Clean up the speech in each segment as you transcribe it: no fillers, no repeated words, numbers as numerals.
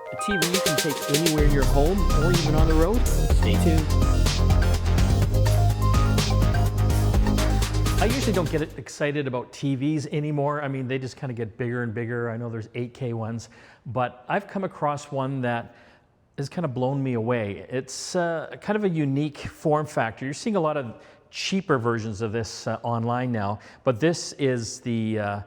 A TV you can take anywhere in your home or even on the road? Stay tuned. I usually don't get excited about TVs anymore. I mean, they just kind of get bigger and bigger. I know there's 8K ones, but I've come across one that has kind of blown me away. It's kind of a unique form factor. You're seeing a lot of cheaper versions of this online now, but this is the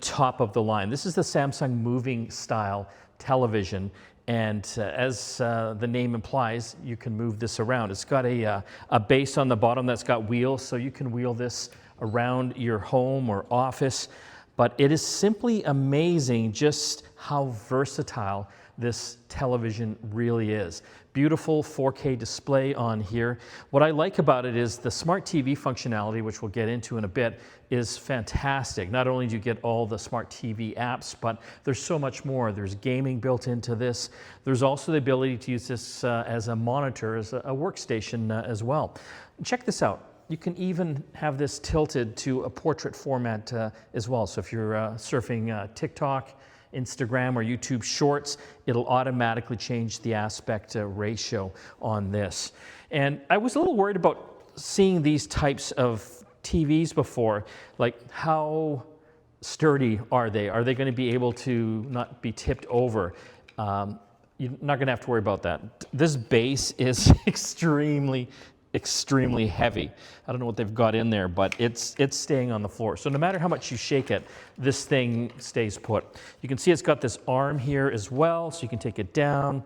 top of the line. This is the Samsung moving style television, and as the name implies, you can move this around. It's got a base on the bottom that's got wheels, so you can wheel this around your home or office, but it is simply amazing just how versatile this television really is. Beautiful 4K display on here. What I like about it is the smart TV functionality, which we'll get into in a bit, is fantastic. Not only do you get all the smart TV apps, but there's so much more. There's gaming built into this. There's also the ability to use this as a monitor, as a workstation as well. Check this out. You can even have this tilted to a portrait format as well. So if you're surfing TikTok, Instagram, or YouTube Shorts, it'll automatically change the aspect ratio on this. And I was a little worried about seeing these types of TVs before, like how sturdy are they? Are they going to be able to not be tipped over? You're not going to have to worry about that. This base is extremely heavy. I don't know what they've got in there, but it's staying on the floor. So no matter how much you shake it, this thing stays put. You can see it's got this arm here as well, so you can take it down,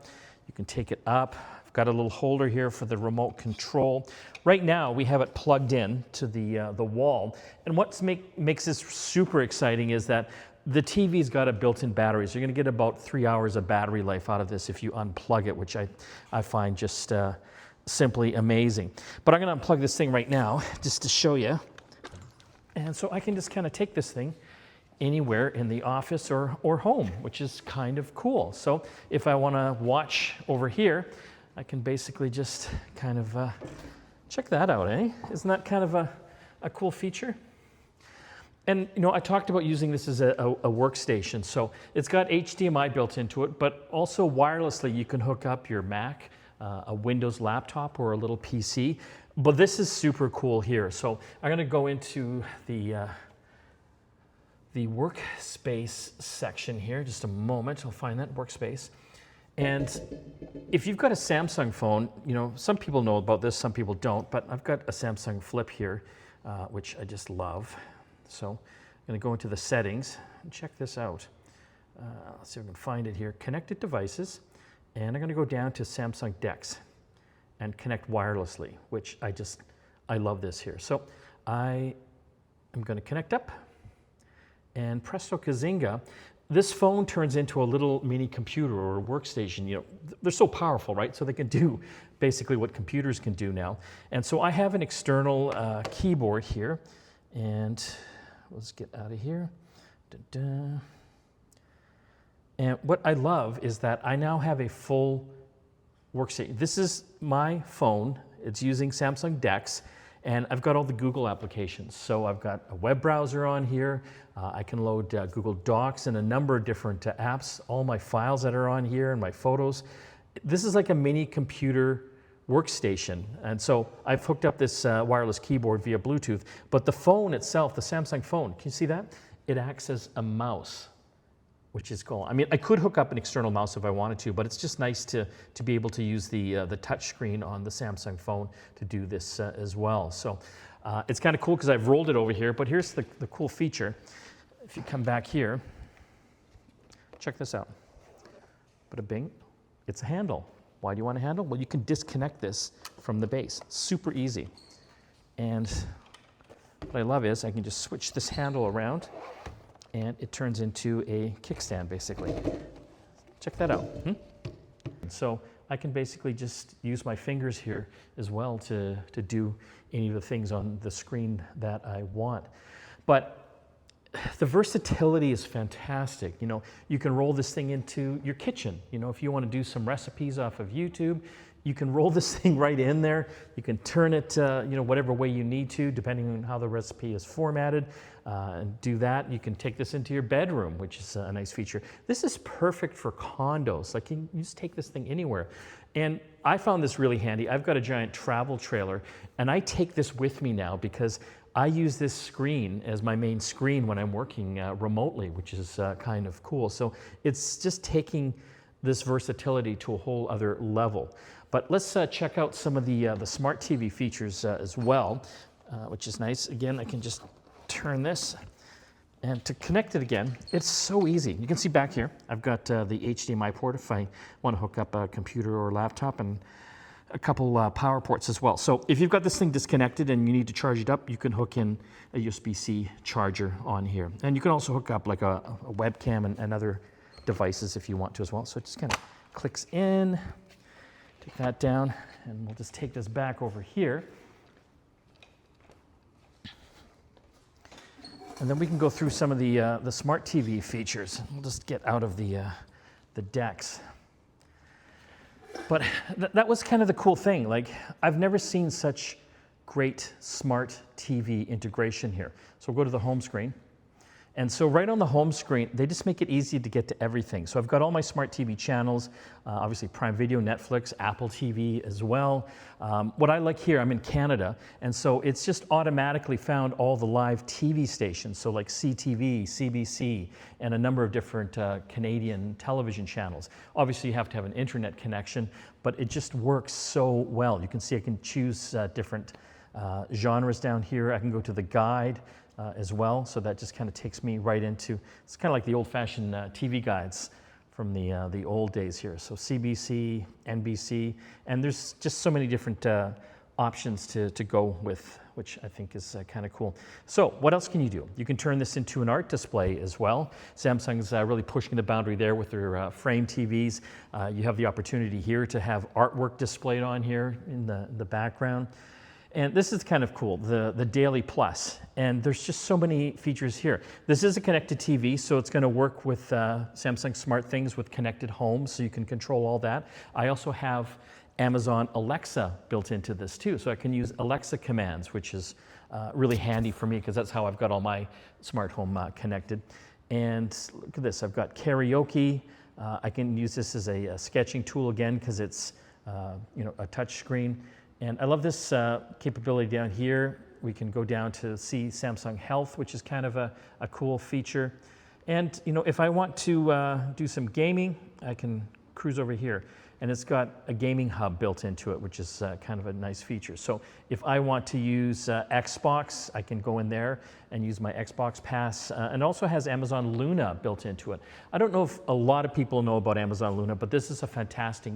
you can take it up. I've got a little holder here for the remote control. Right now, we have it plugged in to the wall. And what makes this super exciting is that the TV's got a built-in battery, so you're gonna get about 3 hours of battery life out of this if you unplug it, which I find just simply amazing. But I'm going to unplug this thing right now just to show you. And so I can just kind of take this thing anywhere in the office or home, which is kind of cool. So if I want to watch over here, I can basically just kind of check that out, eh? Isn't that kind of a cool feature? And you know, I talked about using this as a workstation. So it's got HDMI built into it, but also wirelessly you can hook up your Mac, a Windows laptop, or a little PC. But this is super cool here. So I'm going to go into the workspace section here. Just a moment, I'll find that workspace. And if you've got a Samsung phone, you know, some people know about this, some people don't, but I've got a Samsung Flip here, which I just love. So I'm going to go into the settings and check this out. Let's see if I can find it here. Connected devices. And I'm going to go down to Samsung DeX and connect wirelessly, which I love this here. So I am going to connect up, and presto kazinga, this phone turns into a little mini computer or a workstation. You know, they're so powerful, right? So they can do basically what computers can do now. And so I have an external keyboard here, and let's get out of here. Da-da. And what I love is that I now have a full workstation. This is my phone. It's using Samsung DeX, and I've got all the Google applications. So I've got a web browser on here. I can load Google Docs and a number of different apps, all my files that are on here and my photos. This is like a mini computer workstation. And so I've hooked up this wireless keyboard via Bluetooth, but the phone itself, the Samsung phone, can you see that? It acts as a mouse, which is cool. I mean, I could hook up an external mouse if I wanted to, but it's just nice to be able to use the touch screen on the Samsung phone to do this as well. So it's kind of cool because I've rolled it over here, but here's the cool feature. If you come back here, check this out. Bada bing, it's a handle. Why do you want a handle? Well, you can disconnect this from the base. Super easy. And what I love is I can just switch this handle around, and it turns into a kickstand, basically. Check that out. So I can basically just use my fingers here as well to do any of the things on the screen that I want. But the versatility is fantastic. You know, you can roll this thing into your kitchen. You know, if you want to do some recipes off of YouTube, You can roll this thing right in there. You can turn it, whatever way you need to, depending on how the recipe is formatted, and do that. You can take this into your bedroom, which is a nice feature. This is perfect for condos. Like, you just take this thing anywhere. And I found this really handy. I've got a giant travel trailer, and I take this with me now because I use this screen as my main screen when I'm working remotely, which is kind of cool. So it's just taking this versatility to a whole other level. But let's check out some of the smart TV features as well, which is nice. Again, I can just turn this, and to connect it again, it's so easy. You can see back here, I've got the HDMI port if I want to hook up a computer or laptop, and a couple power ports as well. So if you've got this thing disconnected and you need to charge it up, you can hook in a USB-C charger on here. And you can also hook up like a webcam and other devices if you want to as well. So it just kind of clicks in. Take that down, and we'll just take this back over here. And then we can go through some of the smart TV features. We'll just get out of the decks. But that was kind of the cool thing. Like, I've never seen such great smart TV integration here. So we'll go to the home screen. And so right on the home screen, they just make it easy to get to everything. So I've got all my smart TV channels, obviously Prime Video, Netflix, Apple TV as well. What I like here, I'm in Canada, and so it's just automatically found all the live TV stations, so like CTV, CBC, and a number of different Canadian television channels. Obviously you have to have an internet connection, but it just works so well. You can see I can choose different genres down here. I can go to the guide as well, so that just kind of takes me right into, it's kind of like the old-fashioned TV guides from the old days here. So CBC, NBC, and there's just so many different options to go with, which I think is kind of cool. So what else can you do? You can turn this into an art display as well. Samsung's really pushing the boundary there with their frame TVs. You have the opportunity here to have artwork displayed on here in the background. And this is kind of cool, the Daily Plus. And there's just so many features here. This is a connected TV, so it's going to work with Samsung SmartThings with connected home, so you can control all that. I also have Amazon Alexa built into this too, so I can use Alexa commands, which is really handy for me because that's how I've got all my smart home connected. And look at this, I've got karaoke. I can use this as a sketching tool again because it's a touch screen. And I love this capability down here. We can go down to see Samsung Health, which is kind of a cool feature. And if I want to do some gaming, I can cruise over here. And it's got a gaming hub built into it, which is kind of a nice feature. So if I want to use Xbox, I can go in there and use my Xbox Pass. And also has Amazon Luna built into it. I don't know if a lot of people know about Amazon Luna, but this is a fantastic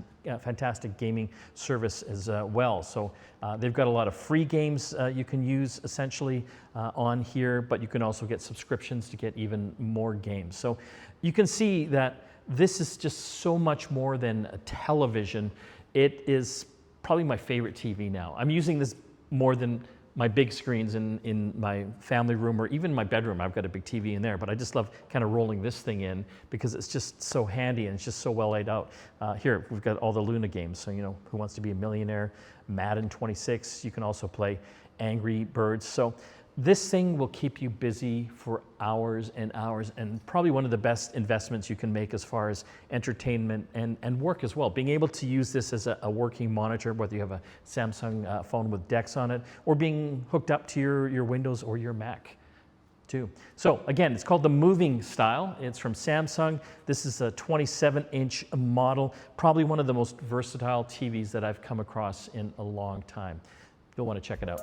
gaming service as well. So they've got a lot of free games you can use essentially on here, but you can also get subscriptions to get even more games. So you can see that this is just so much more than a television. It is probably my favorite TV now. I'm using this more than my big screens in my family room or even my bedroom. I've got a big TV in there, but I just love kind of rolling this thing in because it's just so handy and it's just so well laid out. Here, we've got all the Luna games. So, Who Wants to Be a Millionaire, Madden 26. You can also play Angry Birds. So this thing will keep you busy for hours and hours, and probably one of the best investments you can make as far as entertainment and work as well. Being able to use this as a working monitor, whether you have a Samsung phone with DeX on it, or being hooked up to your Windows or your Mac too. So again, it's called the Moving Style. It's from Samsung. This is a 27-inch model, probably one of the most versatile TVs that I've come across in a long time. You'll want to check it out.